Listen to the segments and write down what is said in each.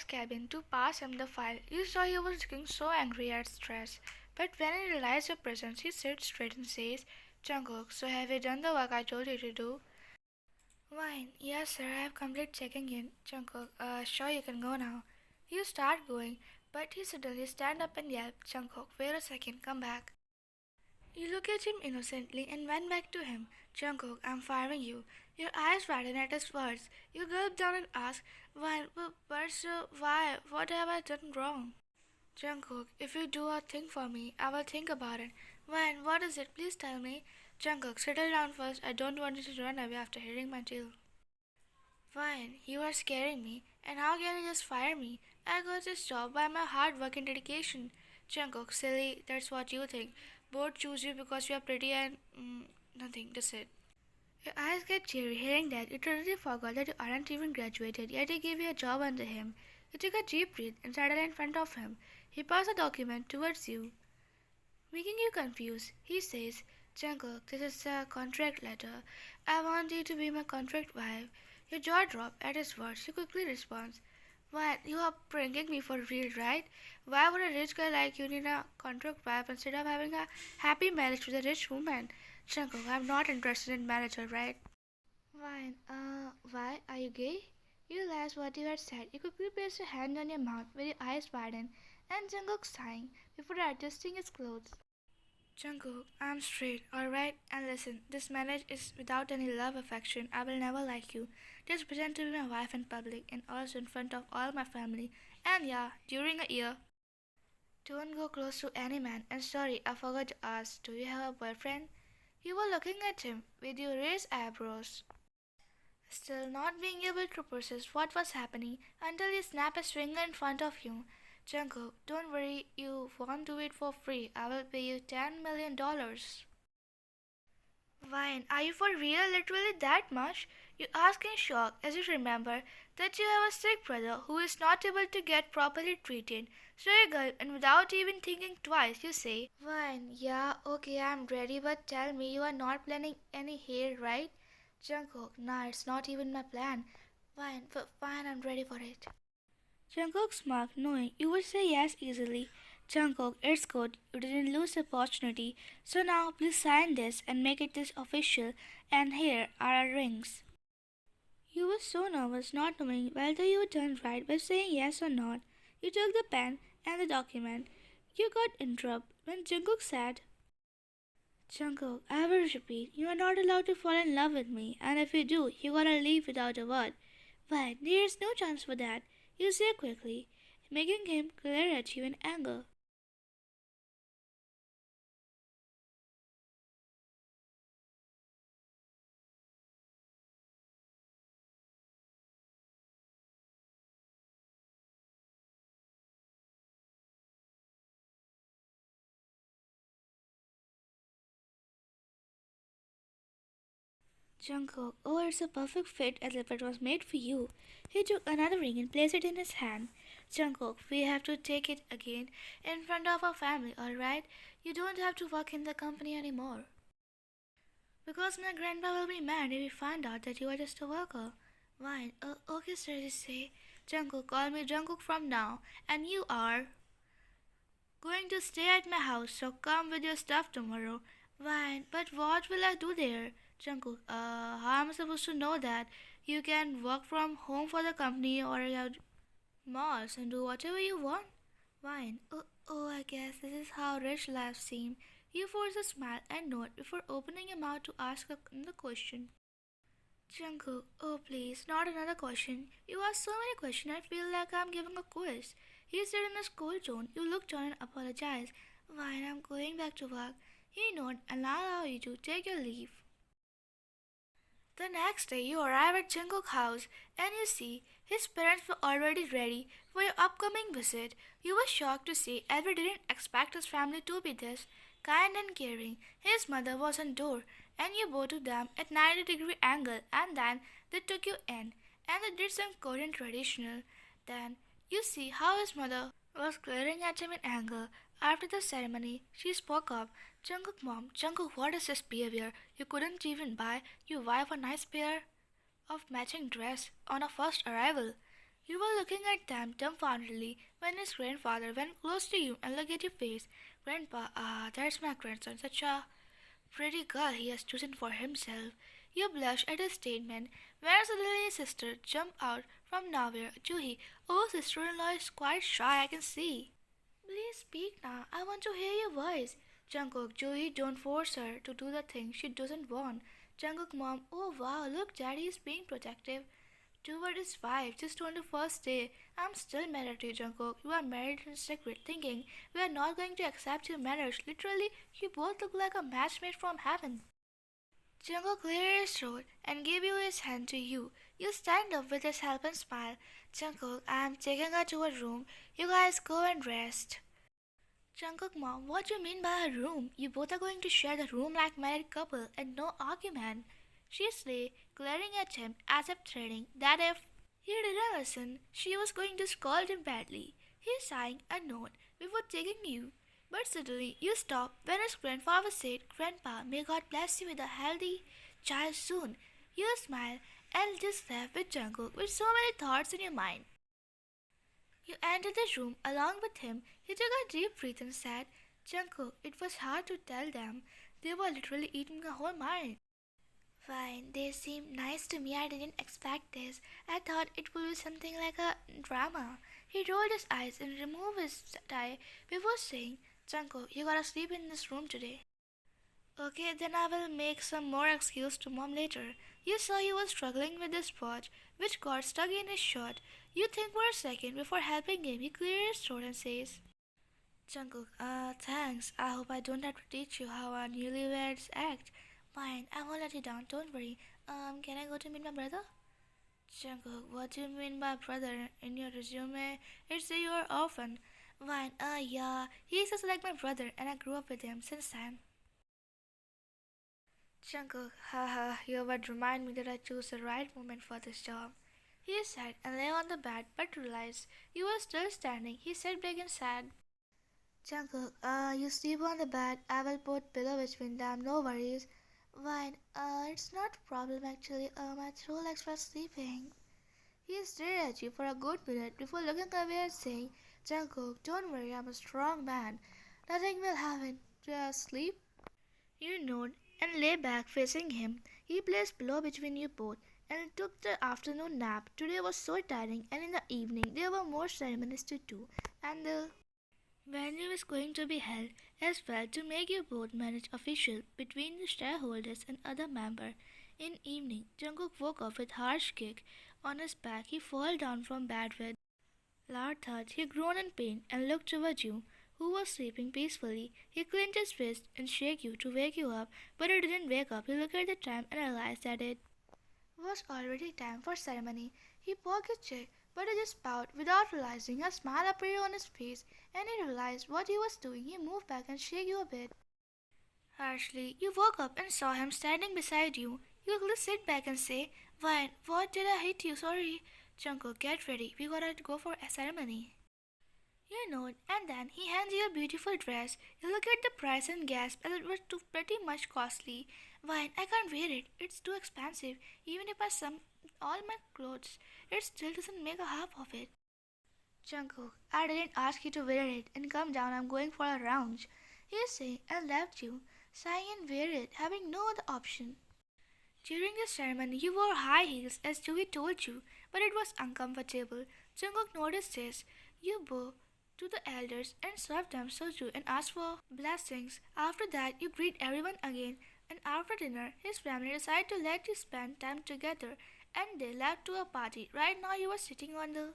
cabin to pass him the file. You saw he was looking so angry and stressed. But when he realized your presence, he sits straight and says, Jungkook, so have you done the work I told you to do? Fine. Yes, sir, I have complete checking in. Jungkook, sure you can go now. You start going, but he suddenly stand up and yelp, Jungkook, wait a second, come back. You look at him innocently and went back to him. Jungkook, I'm firing you. Your eyes widen at his words. You gulp down and ask, why, but sir, why? What have I done wrong? Jungkook, if you do a thing for me, I will think about it. When? What is it? Please tell me. Jungkook, settle down first. I don't want you to run away after hearing my tale. Fine, you are scaring me. And how can you just fire me? I got this job by my hard work and dedication. Jungkook, silly, that's what you think. Both choose you because you are pretty and nothing, that's it. Your eyes get teary hearing that. You totally forgot that you aren't even graduated, yet he gave you a job under him. You took a deep breath and sat down in front of him. He passed a document towards you, making you confused. He says, Jungkook, this is a contract letter. I want you to be my contract wife. Your jaw dropped at his words. You quickly respond, what? You are pranking me for real, right? Why would a rich guy like you need a contract wife instead of having a happy marriage with a rich woman? Jungkook, I'm not interested in marriage, alright? Fine. Why? Are you gay? You realized what you had said. You quickly placed your hand on your mouth with your eyes widened, and Jungkook sighing before adjusting his clothes. Jungkook, I'm straight, alright? And listen, this marriage is without any love affection. I will never like you. Just pretend to be my wife in public and also in front of all my family. And yeah, during a year. Don't go close to any man. And sorry, I forgot to ask, do you have a boyfriend? You were looking at him with your raised eyebrows, still not being able to process what was happening until he snapped his finger in front of you. Jungkook, don't worry, you won't do it for free. I will pay you $10 million. Vine, are you for real? Literally that much? You ask in shock as you remember that you have a sick brother who is not able to get properly treated. So you gulp and without even thinking twice you say, Vine, yeah, okay, I'm ready, but tell me you are not planning any hair, right? Jungkook, nah, it's not even my plan. Fine, I'm ready for it. Jungkook smirked, knowing you would say yes easily. Jungkook, it's good. You didn't lose the opportunity. So now please sign this and make it this official. And here are our rings. You were so nervous, not knowing whether you had done right by saying yes or not. You took the pen and the document. You got interrupted when Jungkook said, Jungkook, I will repeat, you are not allowed to fall in love with me, and if you do, you gotta leave without a word. But there is no chance for that, you say quickly, making him glare at you in anger. Jungkook, oh, it's a perfect fit as if it was made for you. He took another ring and placed it in his hand. Jungkook, we have to take it again in front of our family, alright? You don't have to work in the company anymore. Because my grandpa will be mad if he find out that you are just a worker. Fine, okay, sir, just say, Jungkook, call me Jungkook from now, and you are going to stay at my house, so come with your stuff tomorrow. Fine, but what will I do there? Jungkook, how am I supposed to know that? You can work from home for the company or your malls and do whatever you want. Fine. I guess this is how rich lives seem. You force a smile and nod before opening your mouth to ask another question. Jungkook, oh please, not another question. You ask so many questions, I feel like I'm giving a quiz. He said in a cold tone. You looked down and apologized. Fine, I'm going back to work. He nodded and allowed you to take your leave. The next day, you arrive at Jungkook's house and you see his parents were already ready for your upcoming visit. You were shocked to see Edward didn't expect his family to be this kind and caring. His mother was on door and you both to them at 90-degree angle and then they took you in and they did some Korean traditional. Then you see how his mother was glaring at him in anger. After the ceremony, she spoke up. Jungkook mom, Jungkook, what is this behavior? You couldn't even buy your wife a nice pair of matching dress on a first arrival. You were looking at them dumbfoundedly when his grandfather went close to you and looked at your face. Grandpa, that's my grandson, such a pretty girl he has chosen for himself. You blushed at his statement when suddenly his sister jumped out from nowhere. Juhi, oh, sister-in-law is quite shy, I can see. Please speak now. I want to hear your voice. Jungkook, Juhi, don't force her to do the thing she doesn't want. Jungkook, mom, oh wow, look, daddy is being protective toward his wife just on the first day. I'm still mad at you, Jungkook. You are married in secret, thinking we are not going to accept your marriage. Literally, you both look like a match made from heaven. Jungkook cleared his throat and gave you his hand to you. You stand up with his help and smile. Jungkook, I'm taking her to her room. You guys go and rest. Jungkook, mom, what do you mean by a room? You both are going to share the room like married couple and no argument. She lay, glaring at him as if threatening that if he didn't listen, she was going to scold him badly. He sighing a note before taking you. But suddenly you stopped when his grandfather said, Grandpa, may God bless you with a healthy child soon. You smiled and just left with Jungkook with so many thoughts in your mind. You entered the room along with him. He took a deep breath and said, Jungkook, it was hard to tell them. They were literally eating a whole mind. Fine, they seemed nice to me. I didn't expect this. I thought it would be something like a drama. He rolled his eyes and removed his tie before saying, Jungkook, you gotta sleep in this room today. Okay, then I will make some more excuse to mom later. You saw he was struggling with this watch, which got stuck in his shirt. You think for a second before helping him. He clears his throat and says, Jungkook, thanks. I hope I don't have to teach you how our newlyweds act. Fine, I won't let you down. Don't worry. Can I go to meet my brother? Jungkook, what do you mean by brother? In your resume, it says you're orphan. Fine, yeah. He's just like my brother, and I grew up with him since then. Jungkook, haha, you would remind me that I chose the right moment for this job. He said and lay on the bed, but realized you were still standing. He sat back and said, Jungkook, you sleep on the bed. I will put pillow between them. No worries. Fine. It's not a problem actually. My throat likes for sleeping. He stared at you for a good minute before looking away and saying, Jungkook, don't worry, I'm a strong man. Nothing will happen. Just sleep. You nod and lay back facing him. He placed pillow between you both and took the afternoon nap. Today was so tiring, and in the evening there were more ceremonies to do, and the venue is going to be held as well to make you both manage official between the shareholders and other member. In evening, Jungkook woke up with harsh kick on his back. He fell down from bed with loud thud. He groaned in pain and looked toward you, who was sleeping peacefully. He clenched his fist and shook you to wake you up, but it didn't wake up. He looked at the time and realized that it was already time for ceremony. He poked his cheek, but he just bowed without realizing. A smile appeared on his face, and he realized what he was doing. He moved back and shook you a bit harshly. You woke up and saw him standing beside you. You quickly sit back and say, Vine, what did I hit you? Sorry. Jungkook, get ready. We gotta go for a ceremony. You nod, and then he hands you a beautiful dress. You look at the price and gasp as it was too pretty much costly. Vine, I can't wear it. It's too expensive. Even if I sum all my clothes, it still doesn't make a half of it. Jungkook, I didn't ask you to wear it and come down. I'm going for a lounge. He said and left you, sighing and wear it, having no other option. During the ceremony, you wore high heels as Joey told you, but it was uncomfortable. Jungkook noticed this. You bow to the elders and serve them soju and ask for blessings. After that, you greet everyone again, and after dinner, his family decided to let you spend time together, and they left to a party. Right now, you were sitting on the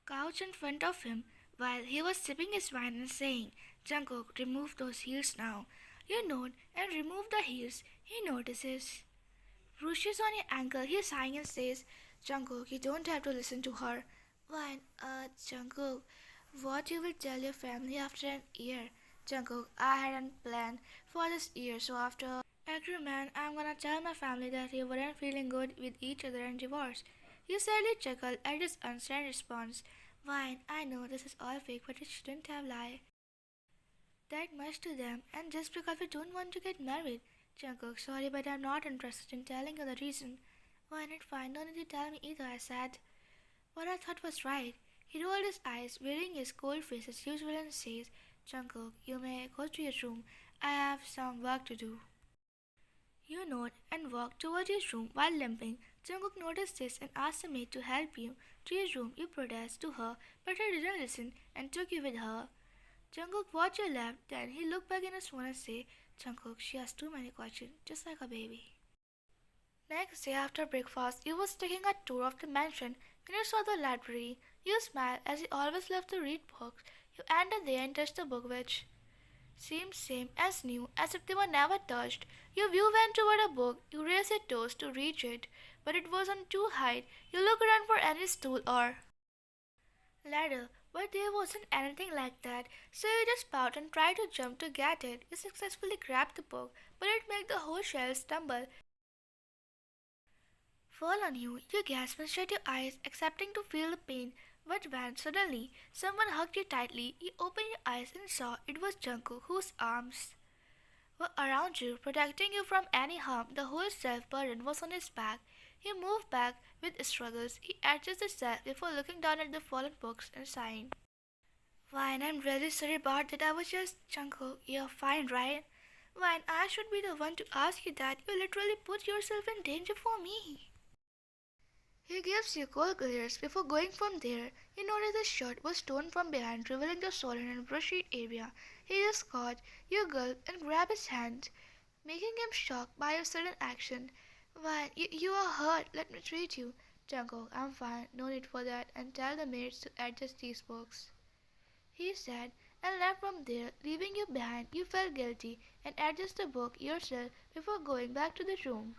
couch in front of him while he was sipping his wine and saying, Jungkook, remove those heels now. You nod and remove the heels. He notices bruises on your ankle. He's sighing and says, Jungkook, you don't have to listen to her. Fine, Jungkook, what you will tell your family after an year? Jungkook, I hadn't planned for this year, so after agreement, I'm gonna tell my family that you weren't feeling good with each other and divorce. You sadly chuckled at his uncertain response. Fine, I know this is all fake, but it shouldn't have lied that much to them, and just because we don't want to get married. Jungkook, sorry, but I'm not interested in telling you the reason. Fine, it's fine, don't need to tell me either, I said. What I thought was right. He rolled his eyes, wearing his cold face as usual, and says, Jungkook, you may go to your room. I have some work to do. You nod and walk toward your room while limping. Jungkook noticed this and asked the maid to help you to your room. You protest to her, but she didn't listen and took you with her. Jungkook watched your left, then he looked back in his phone and said, Jungkook, she has too many questions, just like a baby. Next day after breakfast, you was taking a tour of the mansion. When you saw the library, you smiled as you always loved to read books. You entered there and touched the book which seemed same as new, as if they were never touched. Your view went toward a book. You raised your toes to reach it, but it was on too high. You looked around for any stool or ladder, but there wasn't anything like that. So you just bowed and tried to jump to get it. You successfully grabbed the book, but it made the whole shelf stumble. Fall on you. You gasped and shut your eyes, accepting to feel the pain. But when suddenly someone hugged you tightly, you opened your eyes and saw it was Jungkook, whose arms were around you, protecting you from any harm. The whole self burden was on his back. He moved back with struggles. He adjusted himself before looking down at the fallen books and sighing. Fine, I'm really sorry about that. I was just Jungkook. You're fine, right? Fine, I should be the one to ask you that. You literally put yourself in danger for me. He gives you cold glares before going from there. You notice his shirt was torn from behind, revealing the swollen and brushy area. He just caught you gulp and grab his hand, making him shocked by your sudden action. Why, you are hurt. Let me treat you. Jungkook, I'm fine. No need for that. And tell the maids to adjust these books. He said, and left from there, leaving you behind. You felt guilty and adjusted the book yourself before going back to the room.